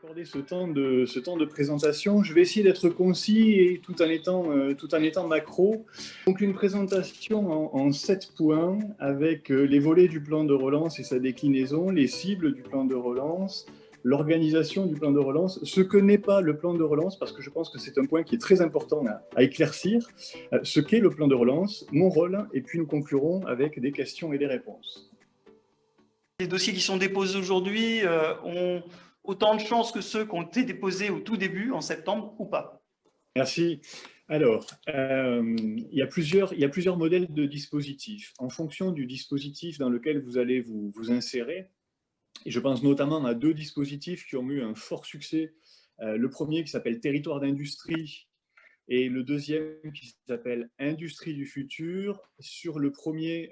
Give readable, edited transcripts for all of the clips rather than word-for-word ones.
Accorder ce temps de présentation. Je vais essayer d'être concis et tout en étant macro. Donc une présentation en 7 points avec les volets du plan de relance et sa déclinaison, les cibles du plan de relance, l'organisation du plan de relance, ce que n'est pas le plan de relance, parce que je pense que c'est un point qui est très important à éclaircir, ce qu'est le plan de relance, mon rôle, et puis nous conclurons avec des questions et des réponses. Les dossiers qui sont déposés aujourd'hui ont autant de chances que ceux qui ont été déposés au tout début, en septembre, ou pas? Merci. Alors, il y a plusieurs modèles de dispositifs. En fonction du dispositif dans lequel vous allez vous insérer, et je pense notamment à deux dispositifs qui ont eu un fort succès. Le premier qui s'appelle Territoire d'industrie et le deuxième qui s'appelle Industrie du futur. Sur le premier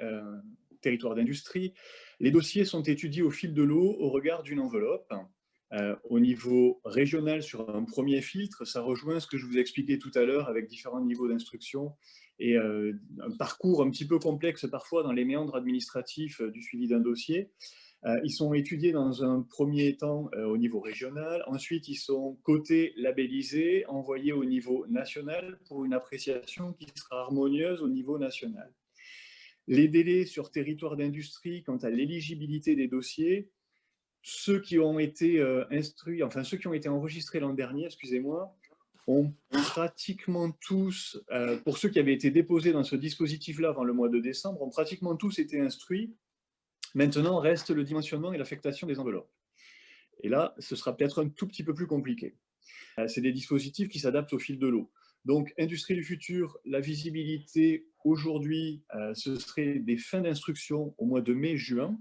Territoire d'industrie, les dossiers sont étudiés au fil de l'eau au regard d'une enveloppe. Au niveau régional, sur un premier filtre, ça rejoint ce que je vous expliquais tout à l'heure avec différents niveaux d'instruction et un parcours un petit peu complexe parfois dans les méandres administratifs du suivi d'un dossier. Ils sont étudiés dans un premier temps au niveau régional. Ensuite, ils sont cotés, labellisés, envoyés au niveau national pour une appréciation qui sera harmonieuse au niveau national. Les délais sur territoire d'industrie quant à l'éligibilité des dossiers, ceux qui ont été ceux qui ont été enregistrés l'an dernier, excusez-moi, ont pratiquement tous, pour ceux qui avaient été déposés dans ce dispositif-là avant le mois de décembre, ont pratiquement tous été instruits. Maintenant, reste le dimensionnement et l'affectation des enveloppes. Et là, ce sera peut-être un tout petit peu plus compliqué. C'est des dispositifs qui s'adaptent au fil de l'eau. Donc, Industrie du futur, la visibilité aujourd'hui, ce serait des fins d'instruction au mois de mai-juin,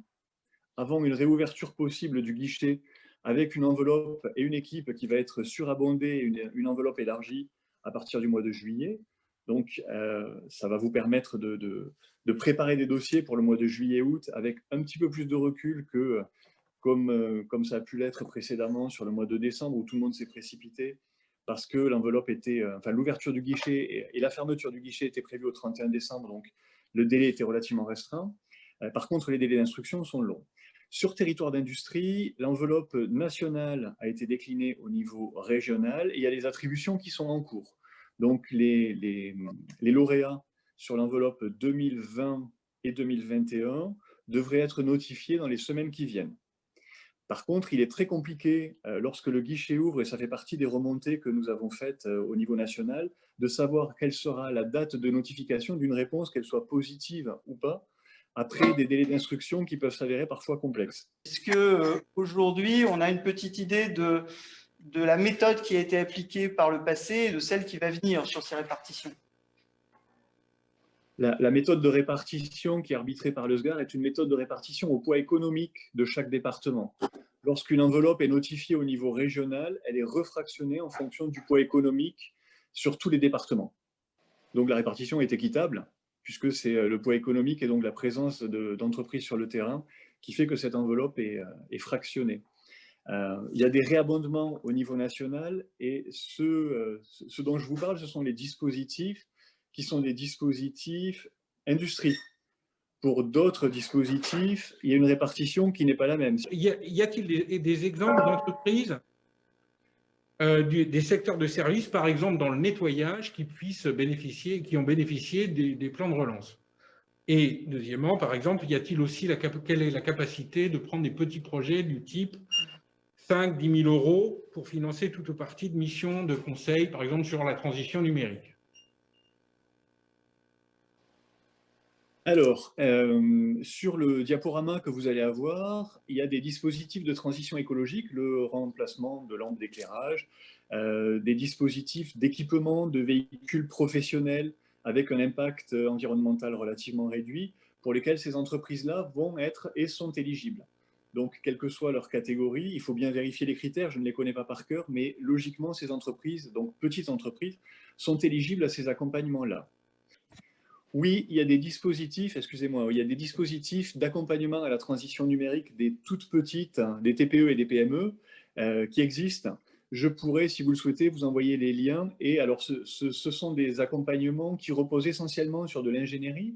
avant une réouverture possible du guichet avec une enveloppe et une équipe qui va être surabondée, une enveloppe élargie à partir du mois de juillet. Donc, ça va vous permettre de préparer des dossiers pour le mois de juillet-août avec un petit peu plus de recul que comme ça a pu l'être précédemment sur le mois de décembre où tout le monde s'est précipité parce que l'enveloppe était, l'ouverture du guichet et la fermeture du guichet était prévue au 31 décembre, donc le délai était relativement restreint. Par contre, les délais d'instruction sont longs. Sur territoire d'industrie, l'enveloppe nationale a été déclinée au niveau régional et il y a des attributions qui sont en cours. Donc, les lauréats sur l'enveloppe 2020 et 2021 devraient être notifiés dans les semaines qui viennent. Par contre, il est très compliqué, lorsque le guichet ouvre, et ça fait partie des remontées que nous avons faites au niveau national, de savoir quelle sera la date de notification d'une réponse, qu'elle soit positive ou pas, après des délais d'instruction qui peuvent s'avérer parfois complexes. Est-ce qu'aujourd'hui, on a une petite idée de la méthode qui a été appliquée par le passé et de celle qui va venir sur ces répartitions? La méthode de répartition qui est arbitrée par le SGAR est une méthode de répartition au poids économique de chaque département. Lorsqu'une enveloppe est notifiée au niveau régional, elle est refractionnée en fonction du poids économique sur tous les départements. Donc la répartition est équitable, puisque c'est le poids économique et donc la présence d'entreprises sur le terrain qui fait que cette enveloppe est fractionnée. Il y a des réabondements au niveau national et ce dont je vous parle, ce sont les dispositifs qui sont des dispositifs industrie. Pour d'autres dispositifs, il y a une répartition qui n'est pas la même. Y a-t-il des exemples d'entreprises, des secteurs de services, par exemple dans le nettoyage, qui ont bénéficié des plans de relance? Et deuxièmement, par exemple, y a-t-il aussi quelle est la capacité de prendre des petits projets du type 5-10 000 euros pour financer toute partie de missions de conseil, par exemple sur la transition numérique? Alors, sur le diaporama que vous allez avoir, il y a des dispositifs de transition écologique, le remplacement de lampes d'éclairage, des dispositifs d'équipement de véhicules professionnels avec un impact environnemental relativement réduit, pour lesquels ces entreprises-là vont être et sont éligibles. Donc, quelle que soit leur catégorie, il faut bien vérifier les critères, je ne les connais pas par cœur, mais logiquement, ces entreprises, donc petites entreprises, sont éligibles à ces accompagnements-là. Oui, il y a des dispositifs, excusez-moi, il y a des dispositifs d'accompagnement à la transition numérique des toutes petites, des TPE et des PME qui existent. Je pourrais, si vous le souhaitez, vous envoyer les liens. Et alors, ce sont des accompagnements qui reposent essentiellement sur de l'ingénierie.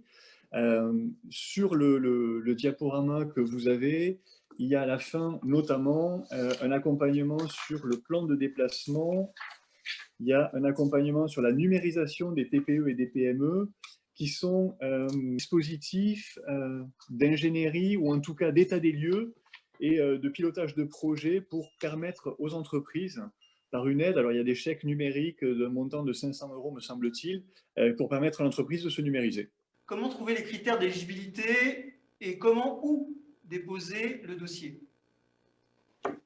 Sur le diaporama que vous avez, il y a à la fin notamment un accompagnement sur le plan de déplacement, il y a un accompagnement sur la numérisation des TPE et des PME, qui sont dispositifs d'ingénierie ou en tout cas d'état des lieux et de pilotage de projets pour permettre aux entreprises, par une aide, alors il y a des chèques numériques d'un montant de 500 € me semble-t-il, pour permettre à l'entreprise de se numériser. Comment trouver les critères d'éligibilité et comment où déposer le dossier?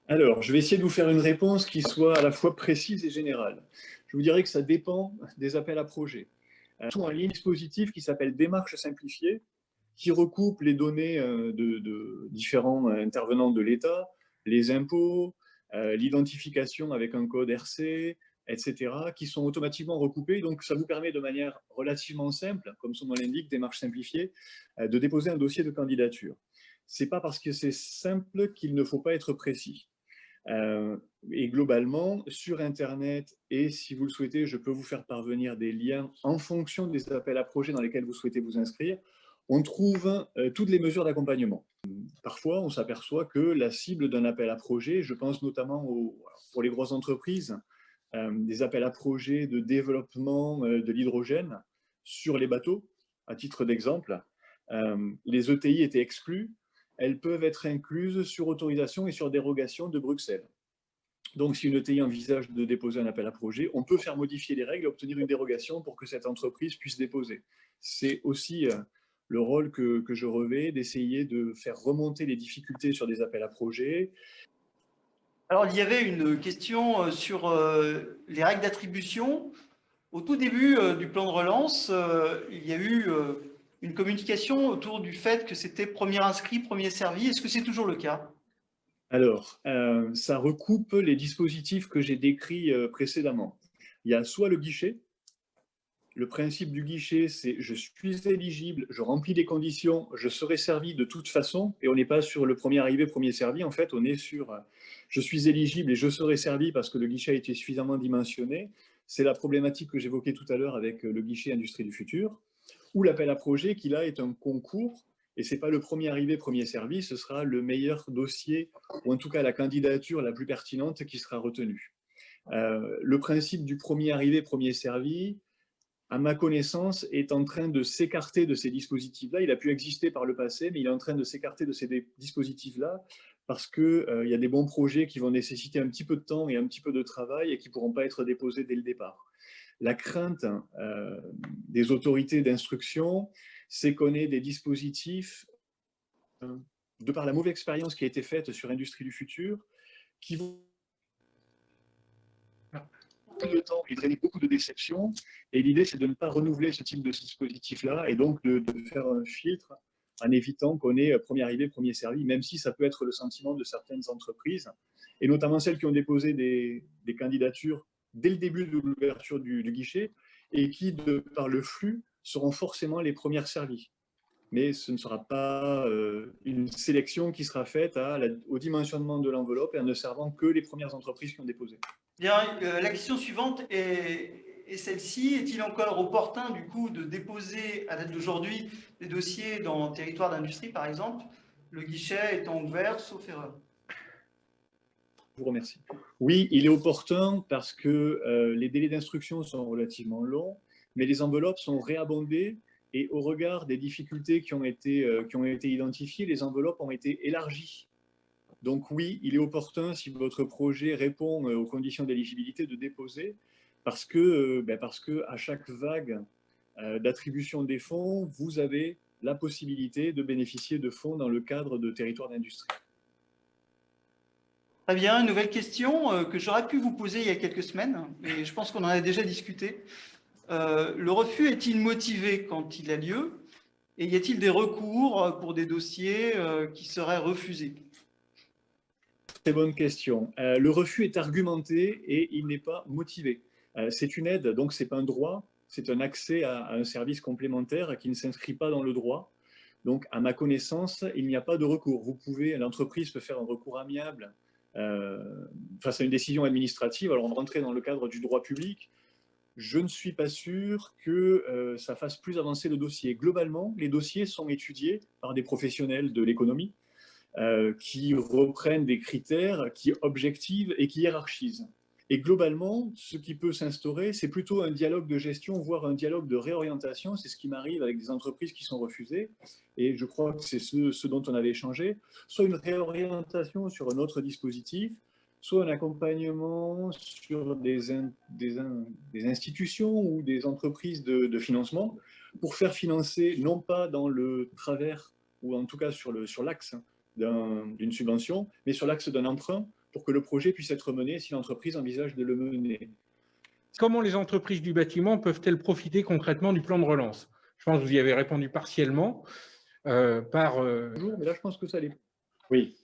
Alors, je vais essayer de vous faire une réponse qui soit à la fois précise et générale. Je vous dirais que ça dépend des appels à projets. Tout un dispositif qui s'appelle Démarche simplifiée, qui recoupe les données de différents intervenants de l'État, les impôts, l'identification avec un code RC, etc., qui sont automatiquement recoupés. Donc, ça vous permet de manière relativement simple, comme son nom l'indique, démarche simplifiée, de déposer un dossier de candidature. Ce n'est pas parce que c'est simple qu'il ne faut pas être précis. Et globalement, sur Internet, et si vous le souhaitez, je peux vous faire parvenir des liens en fonction des appels à projets dans lesquels vous souhaitez vous inscrire, on trouve toutes les mesures d'accompagnement. Parfois, on s'aperçoit que la cible d'un appel à projet, je pense notamment pour les grosses entreprises, des appels à projets de développement de l'hydrogène sur les bateaux, à titre d'exemple, les ETI étaient exclus, elles peuvent être incluses sur autorisation et sur dérogation de Bruxelles. Donc, si une ETI envisage de déposer un appel à projet, on peut faire modifier les règles et obtenir une dérogation pour que cette entreprise puisse déposer. C'est aussi le rôle que je revêt, d'essayer de faire remonter les difficultés sur des appels à projets. Alors, il y avait une question sur les règles d'attribution. Au tout début du plan de relance, il y a eu une communication autour du fait que c'était premier inscrit, premier servi. Est-ce que c'est toujours le cas? Alors, ça recoupe les dispositifs que j'ai décrits précédemment. Il y a soit le guichet. Le principe du guichet, c'est je suis éligible, je remplis les conditions, je serai servi de toute façon, et on n'est pas sur le premier arrivé, premier servi, en fait, on est sur je suis éligible et je serai servi parce que le guichet a été suffisamment dimensionné. C'est la problématique que j'évoquais tout à l'heure avec le guichet Industrie du futur, ou l'appel à projet qui là est un concours, et ce n'est pas le premier arrivé, premier servi, ce sera le meilleur dossier, ou en tout cas la candidature la plus pertinente qui sera retenue. Le principe du premier arrivé, premier servi, à ma connaissance, est en train de s'écarter de ces dispositifs-là. Il a pu exister par le passé, mais il est en train de s'écarter de ces dispositifs-là parce qu'il y a des bons projets qui vont nécessiter un petit peu de temps et un petit peu de travail et qui ne pourront pas être déposés dès le départ. La crainte des autorités d'instruction, c'est qu'on ait des dispositifs, de par la mauvaise expérience qui a été faite sur Industrie du futur, qui vont beaucoup de temps et drainer beaucoup de déceptions. Et l'idée, c'est de ne pas renouveler ce type de dispositif-là et donc de faire un filtre en évitant qu'on ait premier arrivé, premier servi, même si ça peut être le sentiment de certaines entreprises, et notamment celles qui ont déposé des candidatures dès le début de l'ouverture du guichet et qui, de par le flux, seront forcément les premières servies. Mais ce ne sera pas une sélection qui sera faite au dimensionnement de l'enveloppe et en ne servant que les premières entreprises qui ont déposé. Bien, la question suivante est celle-ci. Est-il encore opportun, du coup, de déposer, à date d'aujourd'hui, des dossiers dans le territoire d'industrie, par exemple, le guichet étant ouvert, sauf erreur? Je vous remercie. Oui, il est opportun parce que les délais d'instruction sont relativement longs, mais les enveloppes sont réabondées et au regard des difficultés qui ont été identifiées, les enveloppes ont été élargies. Donc oui, il est opportun, si votre projet répond aux conditions d'éligibilité, de déposer, parce que à chaque vague d'attribution des fonds, vous avez la possibilité de bénéficier de fonds dans le cadre de territoires d'industrie. Très bien, une nouvelle question que j'aurais pu vous poser il y a quelques semaines, mais je pense qu'on en a déjà discuté. Le refus est-il motivé quand il a lieu? Et y a-t-il des recours pour des dossiers qui seraient refusés? Très bonne question. Le refus est argumenté et il n'est pas motivé. C'est une aide, donc ce n'est pas un droit, c'est un accès à un service complémentaire qui ne s'inscrit pas dans le droit. Donc, à ma connaissance, il n'y a pas de recours. L'entreprise peut faire un recours amiable face à une décision administrative. Alors, on rentrait dans le cadre du droit public. Je ne suis pas sûr que ça fasse plus avancer le dossier. Globalement, les dossiers sont étudiés par des professionnels de l'économie qui reprennent des critères, qui objectivent et qui hiérarchisent. Et globalement, ce qui peut s'instaurer, c'est plutôt un dialogue de gestion, voire un dialogue de réorientation. C'est ce qui m'arrive avec des entreprises qui sont refusées. Et je crois que c'est ce dont on avait échangé. Soit une réorientation sur un autre dispositif, soit un accompagnement sur des institutions ou des entreprises de financement pour faire financer, non pas dans le travers, ou en tout cas sur l'axe d'une subvention, mais sur l'axe d'un emprunt, pour que le projet puisse être mené si l'entreprise envisage de le mener. Comment les entreprises du bâtiment peuvent-elles profiter concrètement du plan de relance? Je pense que vous y avez répondu partiellement par… Mais là, je pense que ça l'est. Oui.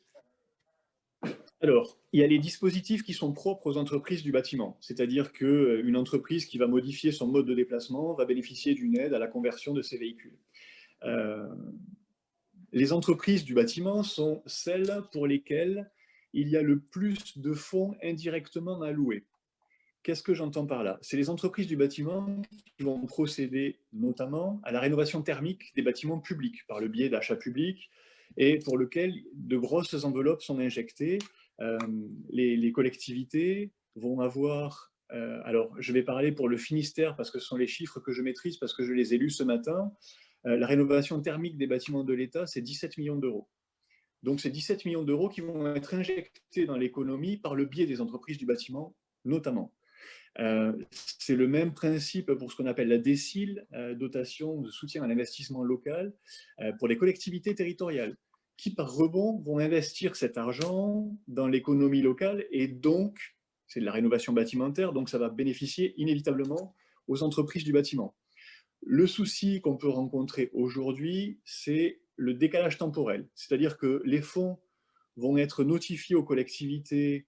Alors, il y a les dispositifs qui sont propres aux entreprises du bâtiment, c'est-à-dire qu'une entreprise qui va modifier son mode de déplacement va bénéficier d'une aide à la conversion de ses véhicules. Les entreprises du bâtiment sont celles pour lesquelles il y a le plus de fonds indirectement alloués. Qu'est-ce que j'entends par là? C'est les entreprises du bâtiment qui vont procéder notamment à la rénovation thermique des bâtiments publics par le biais d'achats publics et pour lequel de grosses enveloppes sont injectées. Les collectivités vont avoir… alors, je vais parler pour le Finistère parce que ce sont les chiffres que je maîtrise parce que je les ai lus ce matin. La rénovation thermique des bâtiments de l'État, c'est 17 millions d'euros. Donc, c'est 17 millions d'euros qui vont être injectés dans l'économie par le biais des entreprises du bâtiment, notamment. C'est le même principe pour ce qu'on appelle la DSIL, dotation de soutien à l'investissement local, pour les collectivités territoriales, qui par rebond vont investir cet argent dans l'économie locale et donc, c'est de la rénovation bâtimentaire, donc ça va bénéficier inévitablement aux entreprises du bâtiment. Le souci qu'on peut rencontrer aujourd'hui, c'est le décalage temporel. C'est-à-dire que les fonds vont être notifiés aux collectivités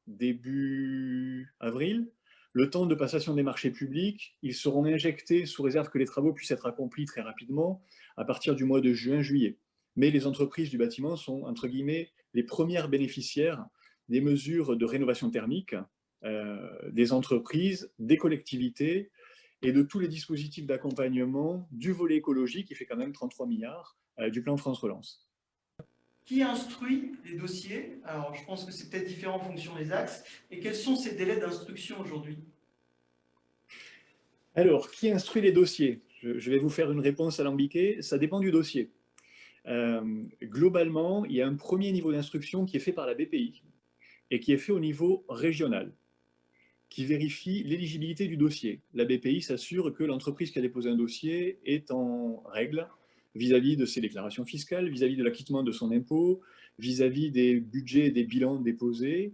début avril. Le temps de passation des marchés publics, ils seront injectés sous réserve que les travaux puissent être accomplis très rapidement à partir du mois de juin-juillet. Mais les entreprises du bâtiment sont, entre guillemets, les premières bénéficiaires des mesures de rénovation thermique des entreprises, des collectivités, et de tous les dispositifs d'accompagnement du volet écologique, qui fait quand même 33 milliards, du plan France Relance. Qui instruit les dossiers? Alors, je pense que c'est peut-être différent en fonction des axes. Et quels sont ces délais d'instruction aujourd'hui? Alors, qui instruit les dossiers? Je vais vous faire une réponse alambiquée. Ça dépend du dossier. Globalement, il y a un premier niveau d'instruction qui est fait par la BPI et qui est fait au niveau régional, qui vérifie l'éligibilité du dossier. La BPI s'assure que l'entreprise qui a déposé un dossier est en règle vis-à-vis de ses déclarations fiscales, vis-à-vis de l'acquittement de son impôt, vis-à-vis des budgets et des bilans déposés.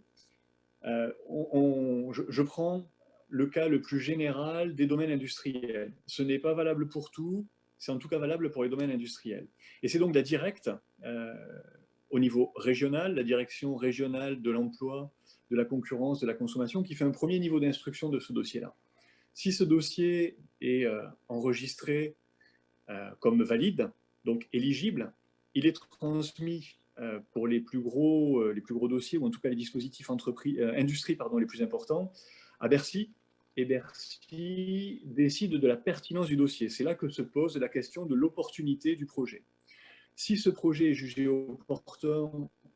Je prends le cas le plus général des domaines industriels. Ce n'est pas valable pour tout, c'est en tout cas valable pour les domaines industriels. Et c'est donc la directe, au niveau régional, la direction régionale de l'emploi, de la concurrence, de la consommation, qui fait un premier niveau d'instruction de ce dossier-là. Si ce dossier est enregistré comme valide, donc éligible, il est transmis pour les plus gros dossiers, ou en tout cas les dispositifs industrie les plus importants, à Bercy, et Bercy décide de la pertinence du dossier. C'est là que se pose la question de l'opportunité du projet. Si ce projet est jugé opportun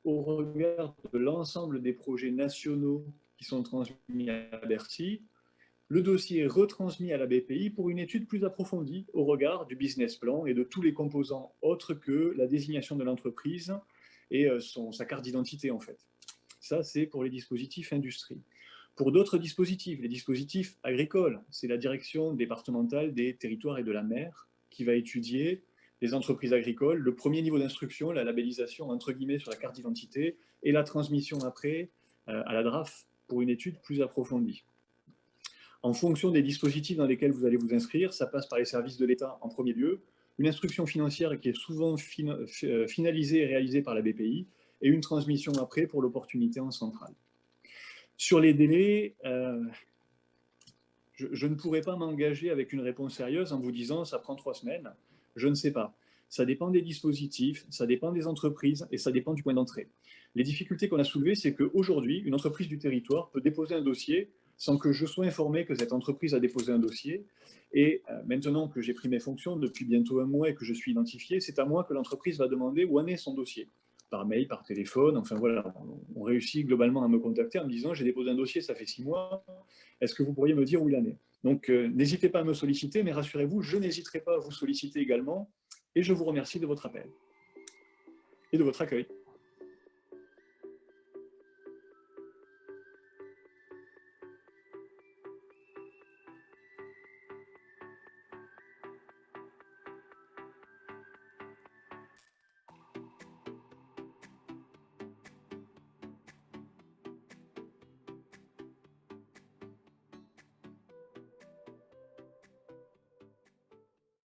au regard de l'ensemble des projets nationaux qui sont transmis à Bercy, le dossier est retransmis à la BPI pour une étude plus approfondie au regard du business plan et de tous les composants autres que la désignation de l'entreprise et sa carte d'identité en fait. Ça, c'est pour les dispositifs industrie. Pour d'autres dispositifs, les dispositifs agricoles, c'est la direction départementale des territoires et de la mer qui va étudier les entreprises agricoles, le premier niveau d'instruction, la labellisation entre guillemets sur la carte d'identité et la transmission après à la DRAF pour une étude plus approfondie. En fonction des dispositifs dans lesquels vous allez vous inscrire, ça passe par les services de l'État en premier lieu, une instruction financière qui est souvent finalisée et réalisée par la BPI et une transmission après pour l'opportunité en centrale. Sur les délais, je ne pourrais pas m'engager avec une réponse sérieuse en vous disant ça prend 3 semaines. Je ne sais pas. Ça dépend des dispositifs, ça dépend des entreprises et ça dépend du point d'entrée. Les difficultés qu'on a soulevées, c'est qu'aujourd'hui, une entreprise du territoire peut déposer un dossier sans que je sois informé que cette entreprise a déposé un dossier. Et maintenant que j'ai pris mes fonctions depuis bientôt 1 mois et que je suis identifié, c'est à moi que l'entreprise va demander où en est son dossier par mail, par téléphone. Enfin voilà, on réussit globalement à me contacter en me disant j'ai déposé un dossier, ça fait 6 mois, est-ce que vous pourriez me dire où il en est? Donc n'hésitez pas à me solliciter, mais rassurez-vous, je n'hésiterai pas à vous solliciter également et je vous remercie de votre appel et de votre accueil.